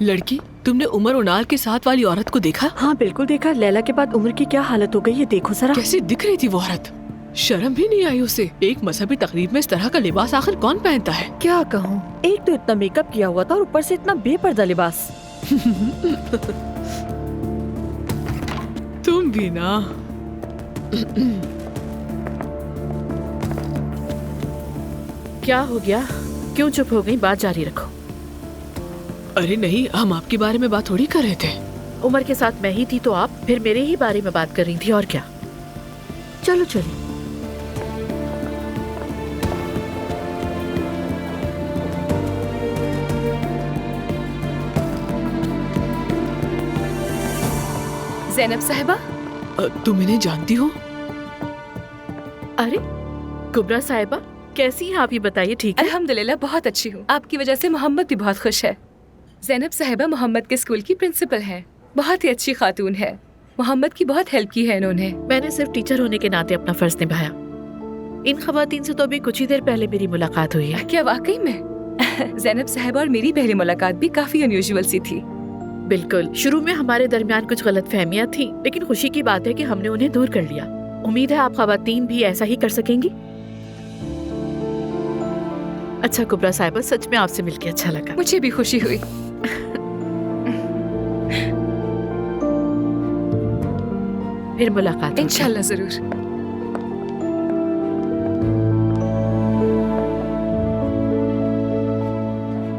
लड़की, तुमने उमर उनाल के साथ वाली औरत को देखा? हाँ बिल्कुल देखा। लैला के बाद उम्र की क्या हालत हो गई है, देखो जरा। कैसी दिख रही थी वो औरत। शर्म भी नहीं आई उसे। एक मजहबी तकरीब में इस तरह का लिबास आखिर कौन पहनता है? क्या कहूँ, एक तो इतना मेकअप किया हुआ था और ऊपर से इतना बेपर्दा लिबास। तुम भी ना। क्या हो गया, क्यों चुप हो गई? बात जारी रखो। अरे नहीं, हम आपके बारे में बात थोड़ी कर रहे थे। उमर के साथ मैं ही थी तो आप फिर मेरे ही बारे में बात कर रही थी, और क्या। चलो चलिए। ज़ैनब साहिबा। तुम इन्हें जानती हो? अरे कुबरा साहिबा, कैसी हैं आप, ये बताइए। ठीक है अल्हम्दुलिल्लाह, बहुत अच्छी हूँ। आपकी वजह से मोहम्मद भी बहुत खुश है। ज़ैनब साहिबा मोहम्मद के स्कूल की प्रिंसिपल हैं। बहुत ही अच्छी खातून है। मोहम्मद की बहुत हेल्प की है इन्होंने। मैंने सिर्फ टीचर होने के नाते अपना फर्ज निभाया। इन खवातीन से तो अभी कुछ ही देर पहले मेरी मुलाकात हुई है। क्या वाकई में? ज़ैनब साहिबा और मेरी पहली मुलाकात भी काफी अनयूजुअल सी थी। बिल्कुल, शुरू में हमारे दरमियान कुछ गलतफहमियां थी, लेकिन खुशी की बात है कि हमने उन्हें दूर कर लिया। उम्मीद है आप खवातीन भी ऐसा ही कर सकेंगी। अच्छा कुबरा साहिबा, सच में आपसे मिलकर अच्छा लगा। मुझे भी खुशी हुई। फिर मुलाकात होगी। इंशाल्लाह जरूर।